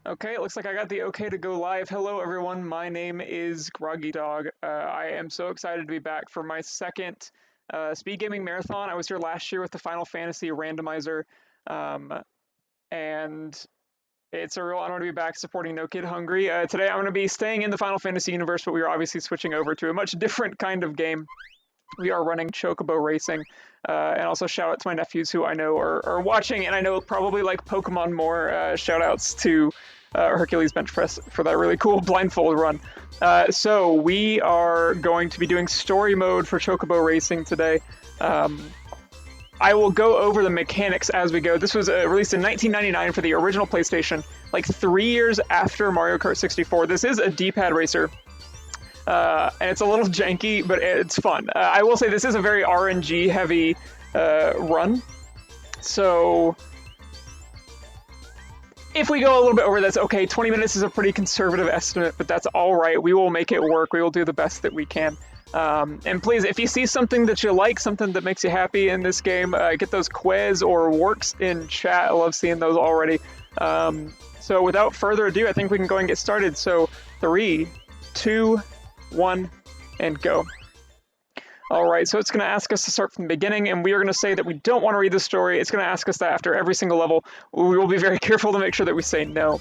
Okay, it looks like I got the okay to go live. Hello, everyone. My name is groggydog. I am so excited to be back for my second speed gaming marathon. I was here last year with the Final Fantasy randomizer, um, and it's a real honor to be back supporting No Kid Hungry. Today, I'm going to be staying in the Final Fantasy universe, but we are obviously switching over to a much different kind of game. We are running Chocobo Racing, and also shout out to my nephews who I know are watching, and I know probably like Pokemon more. Shout outs to Hercules Bench Press for that really cool blindfold run. So we are going to be doing story mode for Chocobo Racing today. I will go over the mechanics as we go. This was released in 1999 for the original PlayStation, like 3 years after Mario Kart 64. This is a D-pad racer. And it's a little janky, but it's fun. I will say this is a very RNG heavy run. So if we go a little bit over, that's okay. 20 minutes is a pretty conservative estimate, but that's all right. We will make it work. We will do the best that we can. And please, if you see something that you like, something that makes you happy in this game, get those quiz or works in chat. I love seeing those already. So without further ado, I think we can go and get started. So 3, 2, 1, and go. All right, so it's going to ask us to start from the beginning, and we are going to say that we don't want to read the story. It's going to ask us that after every single level. We will be very careful to make sure that we say no.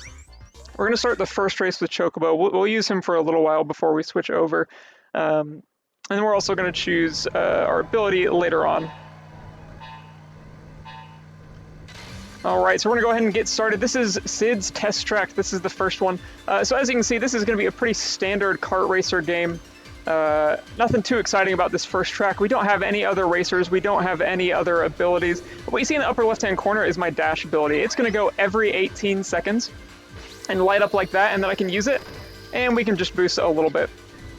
We're going to start the first race with Chocobo. We'll use him for a little while before we switch over. And then we're also going to choose our ability later on. All right, so we're going to go ahead and get started. This is Sid's test track. This is the first one. So as you can see, this is going to be a pretty standard kart racer game. Nothing too exciting about this first track. We don't have any other racers. We don't have any other abilities. What you see in the upper left-hand corner is my dash ability. It's going to go every 18 seconds and light up like that, and then I can use it, and we can just boost a little bit.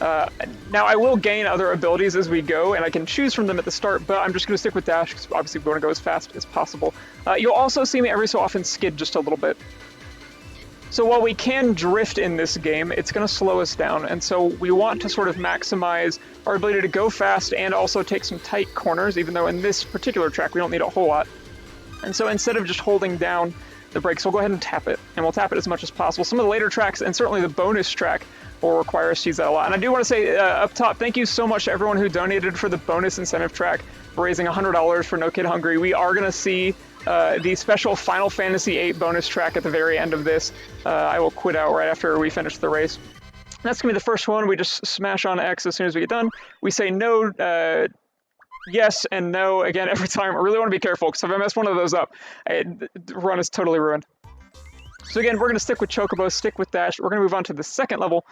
Now, I will gain other abilities as we go, and I can choose from them at the start, but I'm just going to stick with dash, because obviously we want to go as fast as possible. You'll also see me every so often skid just a little bit. So while we can drift in this game, it's going to slow us down, and so we want to sort of maximize our ability to go fast and also take some tight corners, even though in this particular track we don't need a whole lot. And so instead of just holding down the brakes, we'll go ahead and tap it, and we'll tap it as much as possible. Some of the later tracks, and certainly the bonus track, will require us to use that a lot. And I do want to say up top, thank you so much to everyone who donated for the bonus incentive track, for raising $100 for No Kid Hungry. We are going to see the special Final Fantasy VIII bonus track at the very end of this. I will quit out right after we finish the race. That's going to be the first one. We just smash on X as soon as we get done. We say no, yes, and no again every time. I really want to be careful, because if I mess one of those up, the run is totally ruined. So again, we're going to stick with Chocobo, stick with dash. We're going to move on to the second level,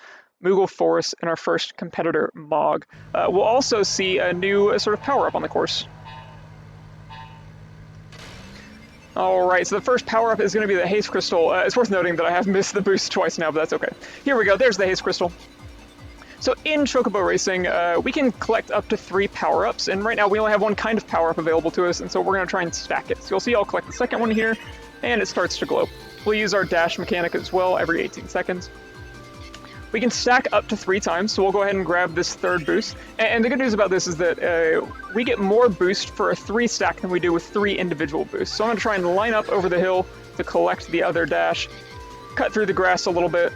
Mughal Forest, and our first competitor, Mage. We'll also see a new sort of power-up on the course. Alright, so the first power-up is going to be the Haze Crystal. It's worth noting that I have missed the boost twice now, but that's okay. Here we go, there's the Haze Crystal. So in Chocobo Racing, we can collect up to 3 power-ups, and right now we only have one kind of power-up available to us, and so we're going to try and stack it. So you'll see I'll collect the second one here, and it starts to glow. We'll use our dash mechanic as well every 18 seconds. We can stack up to 3 times, so we'll go ahead and grab this third boost. And the good news about this is that we get more boost for a 3 stack than we do with 3 individual boosts. So I'm going to try and line up over the hill to collect the other dash, cut through the grass a little bit,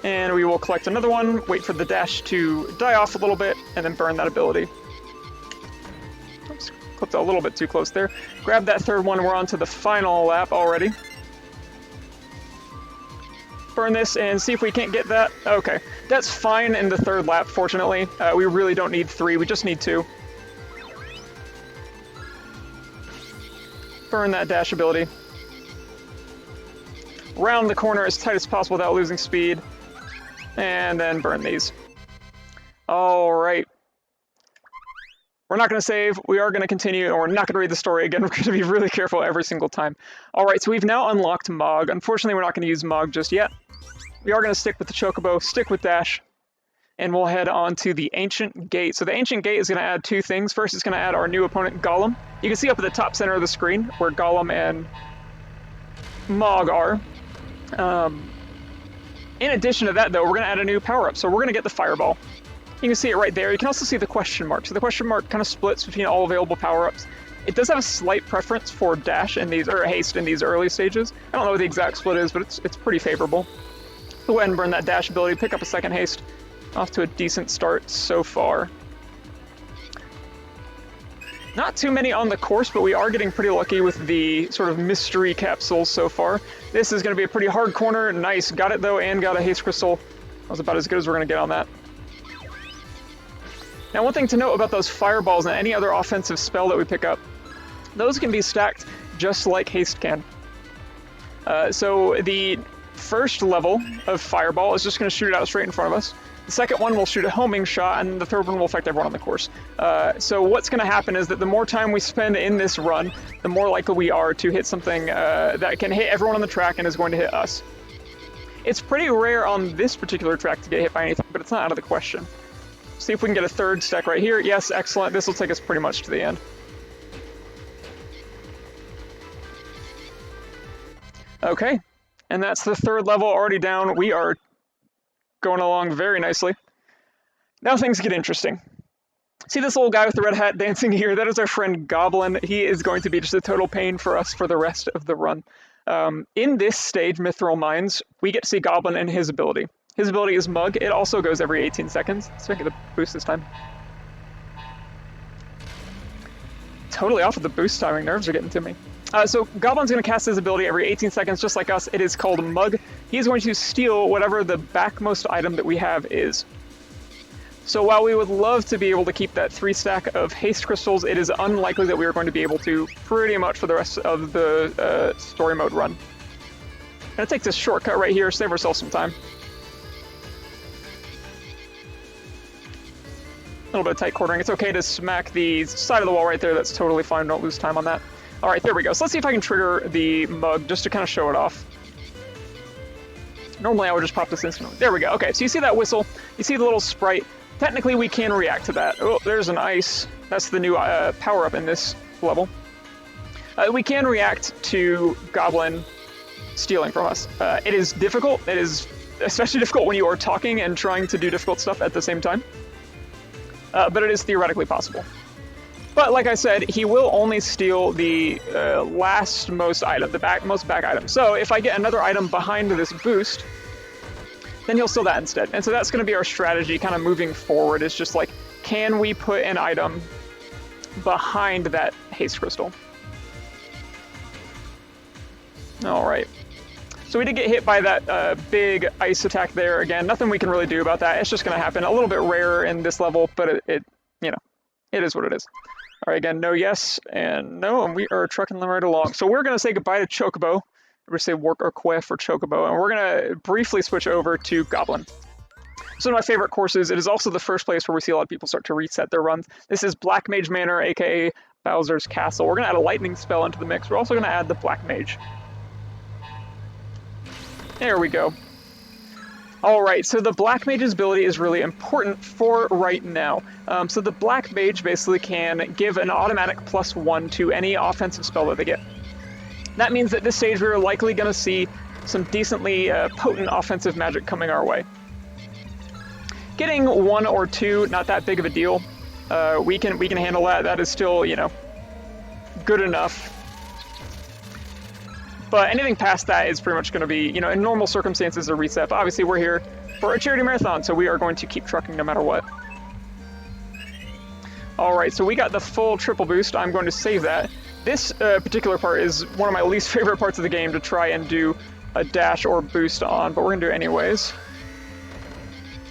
and we will collect another one, wait for the dash to die off a little bit, and then burn that ability. Oops, clipped a little bit too close there. Grab that third one, we're on to the final lap already. Burn this and see if we can't get that. Okay, that's fine in the third lap, fortunately. We really don't need 3, we just need 2. Burn that dash ability. Round the corner as tight as possible without losing speed. And then burn these. Alright. We're not going to save, we are going to continue, and we're not going to read the story again. We're going to be really careful every single time. Alright, so we've now unlocked Mage. Unfortunately, we're not going to use Mage just yet. We are going to stick with the Chocobo, stick with dash, and we'll head on to the Ancient Gate. So the Ancient Gate is going to add 2 things. First, it's going to add our new opponent, Gollum. You can see up at the top center of the screen where Gollum and Mage are. In addition to that, though, we're going to add a new power-up. So we're going to get the Fireball. You can see it right there. You can also see the question mark. So the question mark kind of splits between all available power-ups. It does have a slight preference for dash in these, or haste in these early stages. I don't know what the exact split is, but it's pretty favorable. Go ahead and burn that dash ability, pick up a second haste. Off to a decent start so far. Not too many on the course, but we are getting pretty lucky with the sort of mystery capsules so far. This is going to be a pretty hard corner. Nice. Got it, though, and got a Haze Crystal. That was about as good as we're going to get on that. Now, one thing to note about those fireballs and any other offensive spell that we pick up, those can be stacked just like haste can. So the first level of fireball is just going to shoot it out straight in front of us. The second one will shoot a homing shot, and the third one will affect everyone on the course. So what's going to happen is that the more time we spend in this run, the more likely we are to hit something that can hit everyone on the track and is going to hit us. It's pretty rare on this particular track to get hit by anything, but it's not out of the question. See if we can get a third stack right here. Yes, excellent. This will take us pretty much to the end. Okay, and that's the third level already down. We are going along very nicely. Now things get interesting. See this little guy with the red hat dancing here? That is our friend Goblin. He is going to be just a total pain for us for the rest of the run. In this stage, Mithril Mines, we get to see Goblin and his ability. His ability is Mug. It also goes every 18 seconds. So I get the boost this time. Totally off of the boost timing. Nerves are getting to me. So Goblin's going to cast his ability every 18 seconds, just like us. It is called Mug. He's going to steal whatever the backmost item that we have is. So while we would love to be able to keep that 3 stack of Haze Crystals, it is unlikely that we are going to be able to pretty much for the rest of the story mode run. I'm going to take this shortcut right here, save ourselves some time. A little bit of tight quartering. It's okay to smack the side of the wall right there. That's totally fine. Don't lose time on that. All right, there we go. So let's see if I can trigger the Mug just to kind of show it off. Normally I would just pop this instantly. There we go. Okay, so you see that whistle. You see the little sprite. Technically, we can react to that. Oh, there's an ice. That's the new power-up in this level. We can react to Goblin stealing from us. It is difficult. It is especially difficult when you are talking and trying to do difficult stuff at the same time. But it is theoretically possible. But like I said, he will only steal the most back item. So if I get another item behind this boost, then he'll steal that instead. And so that's going to be our strategy kind of moving forward. Is just like, can we put an item behind that Haze Crystal? All right. So we did get hit by that big ice attack there. Again, nothing we can really do about that. It's just going to happen. A little bit rarer in this level, but it is what it is. All right, again, no, yes, and no, and we are trucking them right along. So we're going to say goodbye to Chocobo. We're going to say work or quay for Chocobo, and we're going to briefly switch over to Goblin. It's one of my favorite courses. It is also the first place where we see a lot of people start to reset their runs. This is Black Mage Manor, aka Bowser's Castle. We're going to add a lightning spell into the mix. We're also going to add the Black Mage. There we go. All right, so the Black Mage's ability is really important for right now. So the Black Mage basically can give an automatic +1 to any offensive spell that they get. That means that this stage we're likely going to see some decently potent offensive magic coming our way. Getting 1 or 2, not that big of a deal. We can handle that. That is still, good enough. But anything past that is pretty much going to be, in normal circumstances, a reset. But obviously, we're here for a charity marathon, so we are going to keep trucking no matter what. All right, so we got the full triple boost. I'm going to save that. This particular part is one of my least favorite parts of the game to try and do a dash or boost on, but we're going to do it anyways.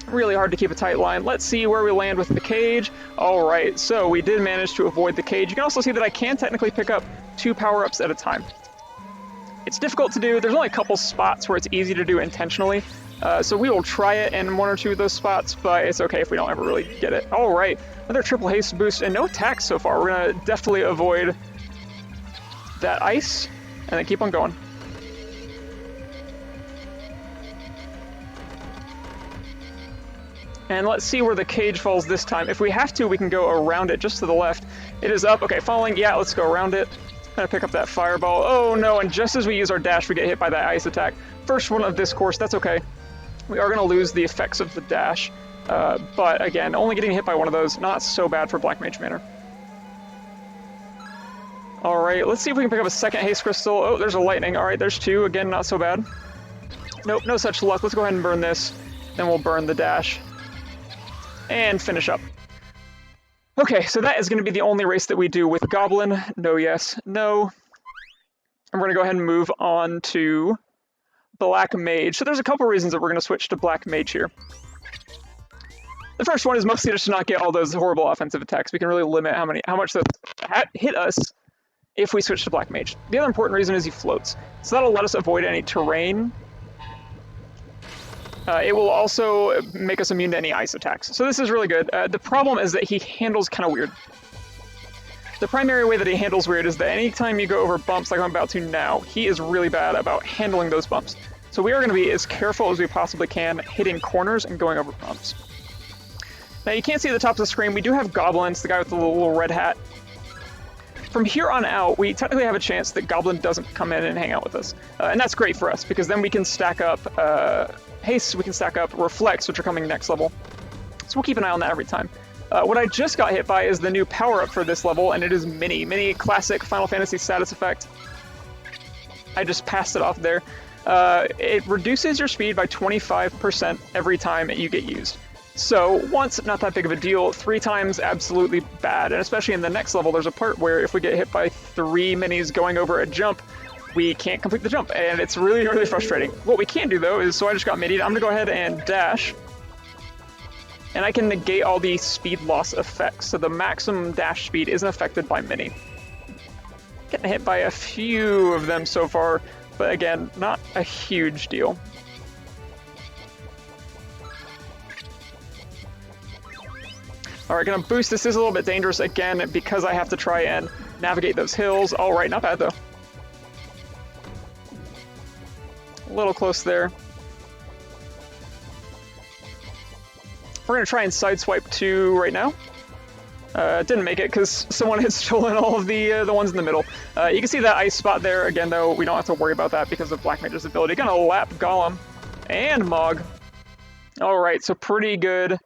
Really hard to keep a tight line. Let's see where we land with the cage. All right, so we did manage to avoid the cage. You can also see that I can technically pick up 2 power-ups at a time. It's difficult to do. There's only a couple spots where it's easy to do intentionally, so we will try it in 1 or 2 of those spots, but it's okay if we don't ever really get it. All right, another triple haste boost, and no attacks so far. We're going to definitely avoid that ice, and then keep on going. And let's see where the cage falls this time. If we have to, we can go around it just to the left. It is up. Okay, falling. Yeah, let's go around it. Gonna pick up that fireball. Oh no, and just as we use our dash, we get hit by that ice attack. First one of this course, that's okay. We are gonna lose the effects of the dash. But again, only getting hit by one of those, not so bad for Black Mage Manor. All right, let's see if we can pick up a second Haze Crystal. Oh, there's a lightning. All right, there's two. Again, not so bad. Nope, no such luck. Let's go ahead and burn this. Then we'll burn the dash. And finish up. Okay, so that is going to be the only race that we do with Goblin. No, yes, no. And we're going to go ahead and move on to Black Mage. So there's a couple reasons that we're going to switch to Black Mage here. The first one is mostly just to not get all those horrible offensive attacks. We can really limit how much those hit us if we switch to Black Mage. The other important reason is he floats. So that'll let us avoid any terrain. It will also make us immune to any ice attacks. So this is really good. The problem is that he handles kind of weird. The primary way that he handles weird is that anytime you go over bumps like I'm about to now, he is really bad about handling those bumps. So we are going to be as careful as we possibly can hitting corners and going over bumps. Now you can't see the top of the screen. We do have Goblins, the guy with the little red hat. From here on out, we technically have a chance that Goblin doesn't come in and hang out with us. And that's great for us, because then we can stack up Haste, we can stack up Reflects, which are coming next level. So we'll keep an eye on that every time. What I just got hit by is the new power-up for this level, and it is Mini. Mini classic Final Fantasy status effect. I just passed it off there. It reduces your speed by 25% every time you get used. So once, not that big of a deal. 3 times, absolutely bad. And especially in the next level, there's a part where if we get hit by 3 minis going over a jump, we can't complete the jump, and it's really, really frustrating. What we can do, though, is, so I just got minied, I'm going to go ahead and dash, and I can negate all the speed loss effects, so the maximum dash speed isn't affected by mini. Getting hit by a few of them so far, but again, not a huge deal. Alright, gonna boost. This is a little bit dangerous again because I have to try and navigate those hills. Alright, not bad though. A little close there. We're gonna try and sideswipe 2 right now. Didn't make it because someone had stolen all of the ones in the middle. You can see that ice spot there. Again, though, we don't have to worry about that because of Black Mage's ability. Gonna lap Golem and Mog. Alright, so pretty good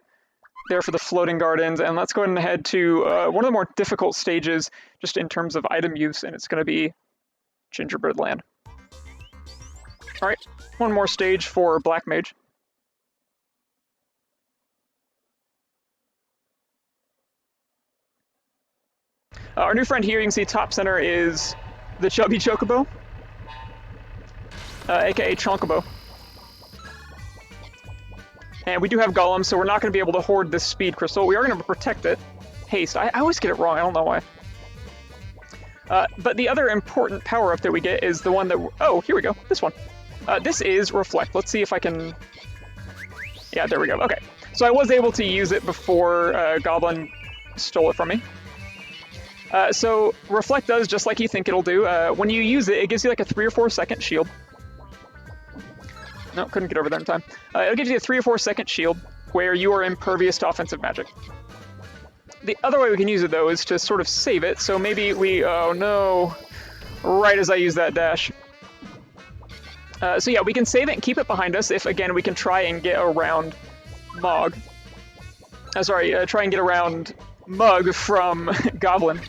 there for the floating gardens, and let's go ahead and head to one of the more difficult stages just in terms of item use, and it's going to be Gingerbread Land. Alright, one more stage for Black Mage. Our new friend here, you can see top center is the chubby Chocobo, aka Chocobo. And we do have Golem, so we're not going to be able to hoard this Speed Crystal. We are going to protect it. Haste. I always get it wrong. I don't know why. But the other important power-up that we get is the one that... Oh, here we go. This one. This is Reflect. Let's see if I can... Yeah, there we go. Okay. So I was able to use it before Goblin stole it from me. So Reflect does just like you think it'll do. When you use it, it gives you like a 3 or 4 second shield. No, couldn't get over there in time. It'll give you a 3 or 4 second shield where you are impervious to offensive magic. The other way we can use it, though, is to sort of save it. So maybe we... Oh, no. Right as I use that dash. So yeah, we can save it and keep it behind us if, again, we can try and get around Mog. Try and get around Mug from Goblin.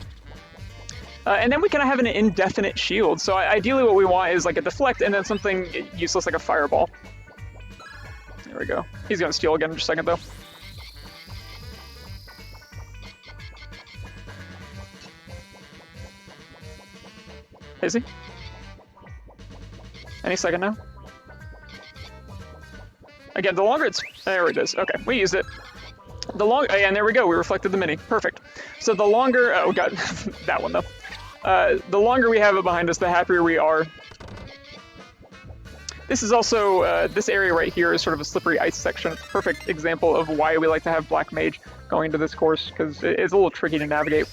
And then we kind of have an indefinite shield. So ideally what we want is like a deflect and then something useless like a fireball. There we go. He's going to steal again in just a second, though. Is he? Any second now? Again, the longer it's... There it is. Okay, we used it. The long... And there we go. We reflected the mini. Perfect. So the longer... Oh, God. That one, though. The longer we have it behind us, the happier we are. This is also, this area right here is sort of a slippery ice section. It's a perfect example of why we like to have Black Mage going to this course, because it's a little tricky to navigate.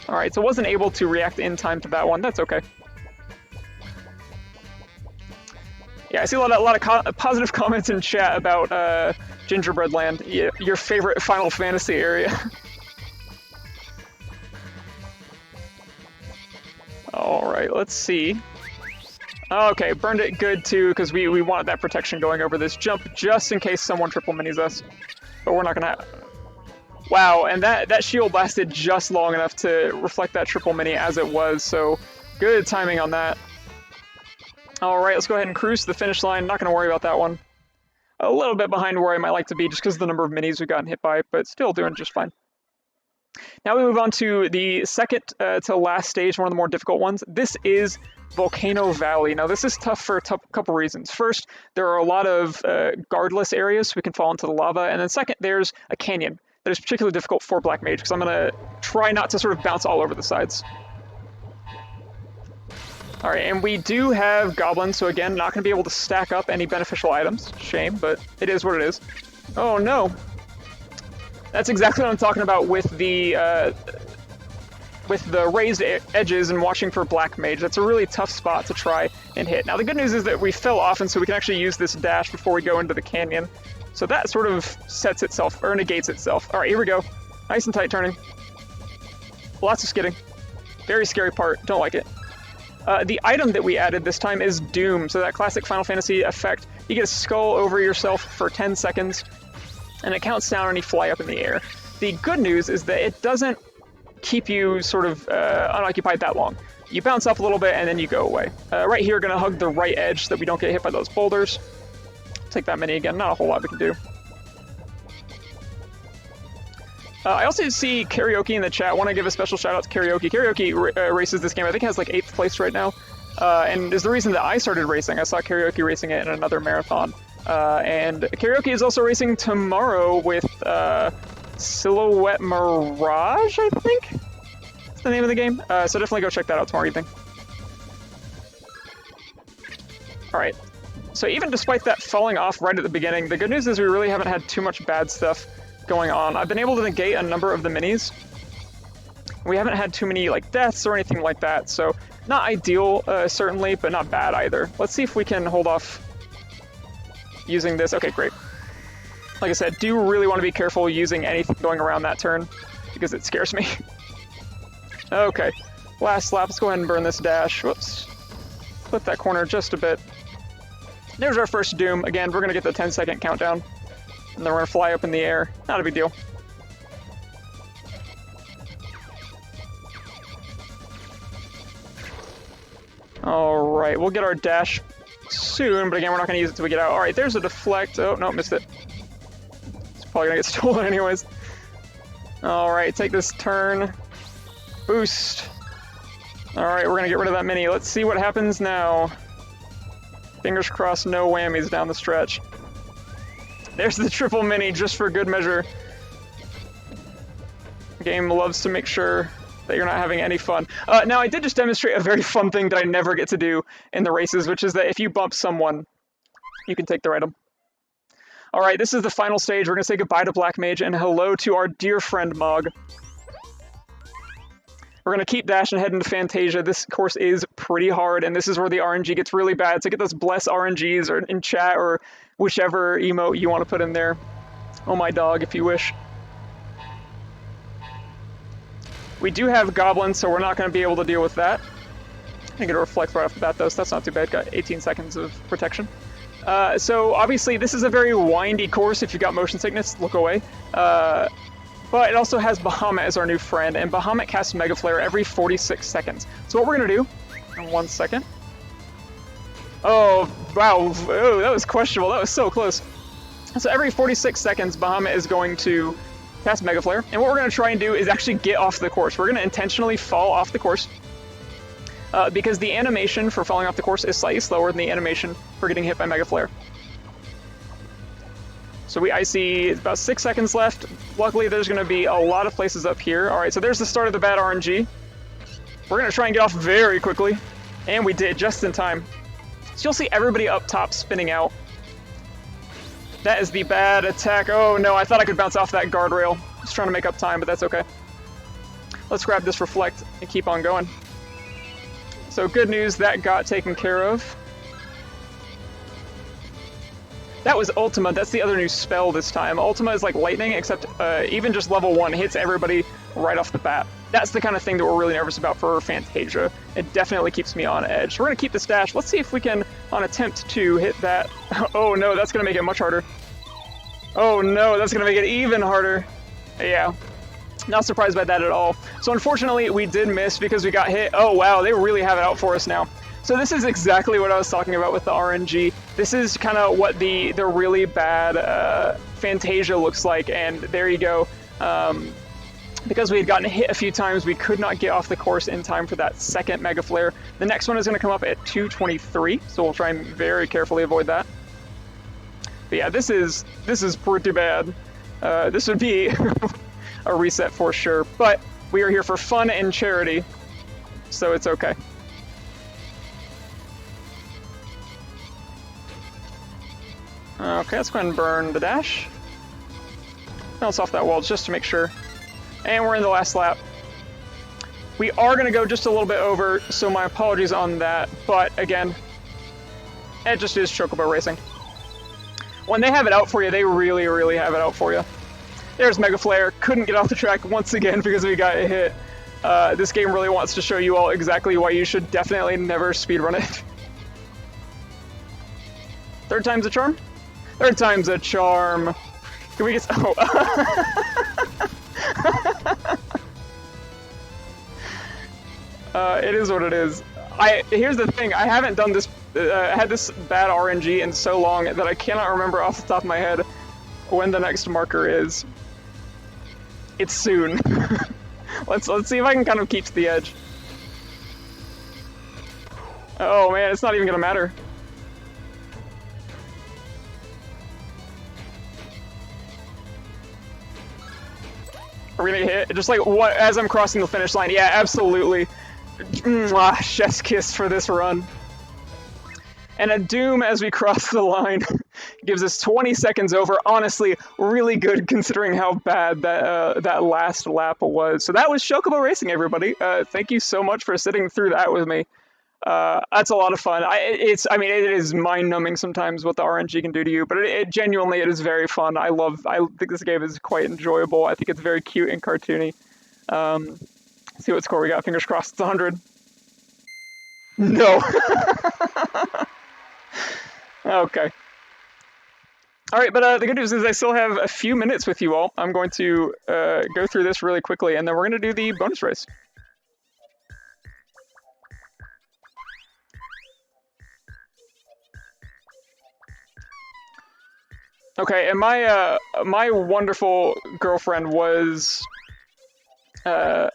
Alright, so wasn't able to react in time to that one. That's okay. Yeah, I see a lot of positive comments in chat about Gingerbread Land, your favorite Final Fantasy area. Alright, let's see. Okay, burned it good too, because we wanted that protection going over this jump, just in case someone triple minis us. But we're not gonna have... Wow, and that shield lasted just long enough to reflect that triple mini as it was, so good timing on that. Alright, let's go ahead and cruise to the finish line. Not going to worry about that one. A little bit behind where I might like to be just because of the number of minis we've gotten hit by, but still doing just fine. Now we move on to the second to last stage, one of the more difficult ones. This is Volcano Valley. Now this is tough for a couple reasons. First, there are a lot of guardless areas, so we can fall into the lava, and then second, there's a canyon that is particularly difficult for Black Mage, because I'm going to try not to sort of bounce all over the sides. Alright, and we do have goblins, so again, not going to be able to stack up any beneficial items. Shame, but it is what it is. Oh no! That's exactly what I'm talking about with the raised edges and watching for Black Mage. That's a really tough spot to try and hit. Now the good news is that we fell off, and so we can actually use this dash before we go into the canyon. So that sort of sets itself, or negates itself. Alright, here we go. Nice and tight turning. Lots of skidding. Very scary part. Don't like it. The item that we added this time is Doom. So that classic Final Fantasy effect. You get a skull over yourself for 10 seconds, and it counts down and you fly up in the air. The good news is that it doesn't keep you sort of unoccupied that long. You bounce up a little bit and then you go away. Right here, gonna hug the right edge so that we don't get hit by those boulders. Take that mini again, not a whole lot we can do. I also see Karaoke in the chat. I want to give a special shout out to Karaoke. Karaoke races this game. I think it has like 8th place right now. And is the reason that I started racing. I saw Karaoke racing it in another marathon. And Karaoke is also racing tomorrow with Silhouette Mirage, I think? That's the name of the game. So definitely go check that out tomorrow evening. Alright. So even despite that falling off right at the beginning, the good news is we really haven't had too much bad stuff going on. I've been able to negate a number of the minis. We haven't had too many like deaths or anything like that, so not ideal, certainly, but not bad either. Let's see if we can hold off using this. Okay, great. Like I said, do really want to be careful using anything going around that turn, because it scares me. Okay, last lap. Let's go ahead and burn this dash. Whoops. Flip that corner just a bit. There's our first Doom. Again, we're going to get the 10-second countdown. And then we're going to fly up in the air. Not a big deal. Alright, we'll get our dash soon, but again, we're not going to use it till we get out. Alright, there's a deflect. Oh, no, missed it. It's probably going to get stolen anyways. Alright, take this turn. Boost. Alright, we're going to get rid of that mini. Let's see what happens now. Fingers crossed, no whammies down the stretch. There's the triple mini, just for good measure. The game loves to make sure that you're not having any fun. Now, I did just demonstrate a very fun thing that I never get to do in the races, which is that if you bump someone, you can take their item. Alright, this is the final stage. We're going to say goodbye to Black Mage and hello to our dear friend Mog. We're going to keep dashing ahead into Fantasia. This course is pretty hard, and this is where the RNG gets really bad. So get those bless RNGs or in chat or whichever emote you want to put in there. Oh my dog, if you wish. We do have goblins, so we're not going to be able to deal with that. I think it'll reflect right off the bat, though, so that's not too bad. Got 18 seconds of protection. So obviously, this is a very windy course. If you've got motion sickness, look away. But it also has Bahamut as our new friend, and Bahamut casts Mega Flare every 46 seconds. So what we're going to do, in 1 second. Oh, wow, oh, that was questionable. That was so close. So every 46 seconds, Bahamut is going to cast Mega Flare, and what we're going to try and do is actually get off the course. We're going to intentionally fall off the course, because the animation for falling off the course is slightly slower than the animation for getting hit by Mega Flare. So I see about 6 seconds left. Luckily, there's going to be a lot of places up here. All right, so there's the start of the bad RNG. We're going to try and get off very quickly, and we did, just in time. So you'll see everybody up top spinning out. That is the bad attack. Oh no, I thought I could bounce off that guardrail. Just trying to make up time, but that's okay. Let's grab this reflect and keep on going. So good news, that got taken care of. That was Ultima. That's the other new spell this time. Ultima is like lightning, except even just level 1 hits everybody right off the bat. That's the kind of thing that we're really nervous about for Fantasia. It definitely keeps me on edge. So we're going to keep this dash. Let's see if we can, on attempt to hit that. Oh no, that's going to make it much harder. Oh no, that's going to make it even harder. Yeah. Not surprised by that at all. So unfortunately, we did miss because we got hit. Oh wow, they really have it out for us now. So this is exactly what I was talking about with the RNG. This is kind of what the really bad Fantasia looks like, and there you go. Because we had gotten hit a few times, we could not get off the course in time for that second Mega Flare. The next one is going to come up at 223, so we'll try and very carefully avoid that. But yeah, this is pretty bad. This would be a reset for sure, but we are here for fun and charity, so it's okay. Okay, let's go ahead and burn the dash. Bounce off that wall just to make sure. And we're in the last lap. We are going to go just a little bit over, so my apologies on that, but again, it just is Chocobo racing. When they have it out for you, they really, really have it out for you. There's Mega Flare. Couldn't get off the track once again because we got hit. This game really wants to show you all exactly why you should definitely never speedrun it. Third time's a charm? Third time's a charm. Can we get... Oh. It is what it is. Here's the thing. I haven't done this... had this bad RNG in so long that I cannot remember off the top of my head when the next marker is. It's soon. Let's see if I can kind of keep to the edge. Oh man, it's not even gonna matter. Are we gonna hit? Just like what as I'm crossing the finish line? Yeah, absolutely. Mwah, chef's kiss for this run. And a doom as we cross the line. Gives us 20 seconds over. Honestly, really good considering how bad that last lap was. So that was Chocobo Racing, everybody. Thank you so much for sitting through that with me. That's a lot of fun. I mean, it is mind-numbing sometimes what the RNG can do to you, but it genuinely, it is very fun. I think this game is quite enjoyable. I think it's very cute and cartoony. Let's see what score we got. Fingers crossed. It's 100. No. Okay. All right, but the good news is I still have a few minutes with you all. I'm going to go through this really quickly, and then we're going to do the bonus race. Okay, and my wonderful girlfriend was, there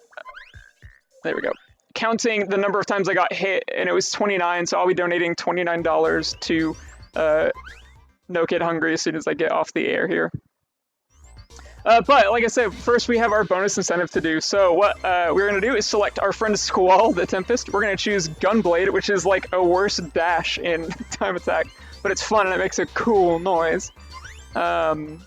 we go, counting the number of times I got hit, and it was 29, so I'll be donating $29 to No Kid Hungry as soon as I get off the air here. But like I said, first we have our bonus incentive to do. So what we're going to do is select our friend Squall, the Tempest. We're going to choose Gunblade, which is like a worse dash in time attack, but it's fun and it makes a cool noise. And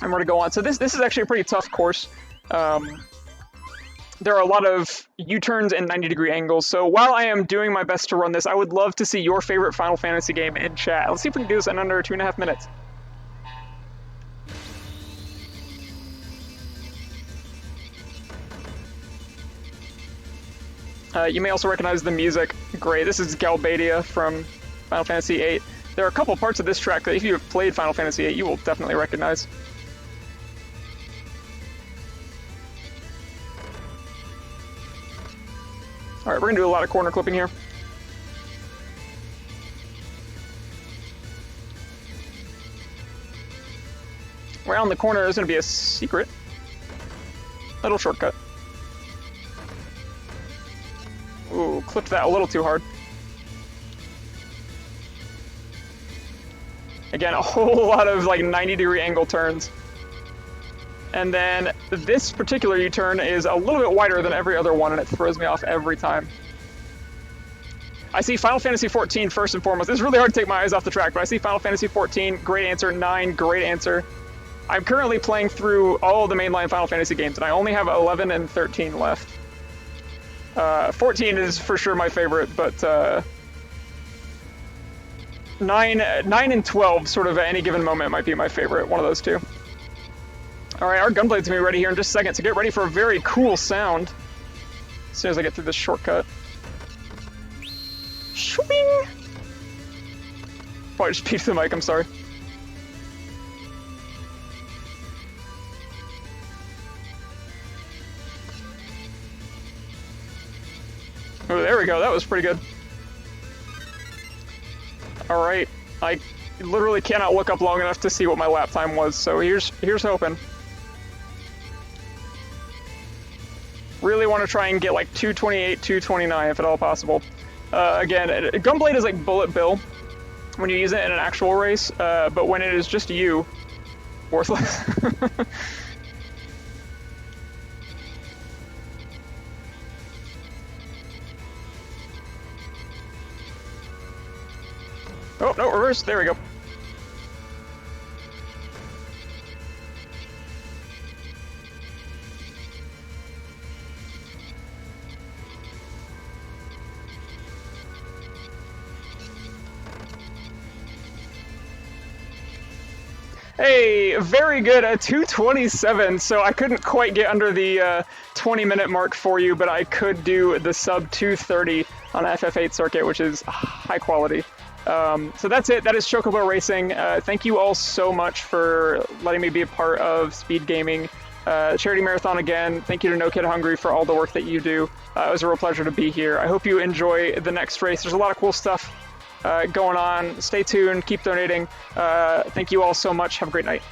we're going to go on. So this is actually a pretty tough course. There are a lot of U-turns and 90-degree angles, so while I am doing my best to run this, I would love to see your favorite Final Fantasy game in chat. Let's see if we can do this in under 2.5 minutes. You may also recognize the music. Great, this is Galbadia from Final Fantasy VIII. There are a couple parts of this track that if you have played Final Fantasy VIII, you will definitely recognize. Alright, we're going to do a lot of corner clipping here. Around the corner is going to be a secret. Little shortcut. Ooh, clipped that a little too hard. Again, a whole lot of like 90-degree angle turns. And then this particular U-turn is a little bit wider than every other one, and it throws me off every time. I see Final Fantasy XIV first and foremost. It's really hard to take my eyes off the track, but I see Final Fantasy XIV, great answer. 9, great answer. I'm currently playing through all of the mainline Final Fantasy games, and I only have 11 and 13 left. 14 is for sure my favorite, but 9 and 12 sort of at any given moment might be my favorite, one of those two. Alright, our Gunblade's gonna be ready here in just a second, so get ready for a very cool sound as soon as I get through this shortcut. Shwing! Probably just peeked the mic, I'm sorry. go. That was pretty good. All right. I literally cannot look up long enough to see what my lap time was, so here's hoping. Really want to try and get like 228, 229 if at all possible. Again, Gunblade is like bullet bill when you use it in an actual race, but when it is just you, worthless. Oh, no, reverse. There we go. Hey, very good, a 227, so I couldn't quite get under the 20-minute mark for you, but I could do the sub 230 on FF8 circuit, which is high quality. So that's it, that is Chocobo Racing. Thank you all so much for letting me be a part of SpeedGaming. Charity Marathon again, thank you to No Kid Hungry for all the work that you do. It was a real pleasure to be here. I hope you enjoy the next race. There's a lot of cool stuff going on. Stay tuned, keep donating. Thank you all so much. Have a great night.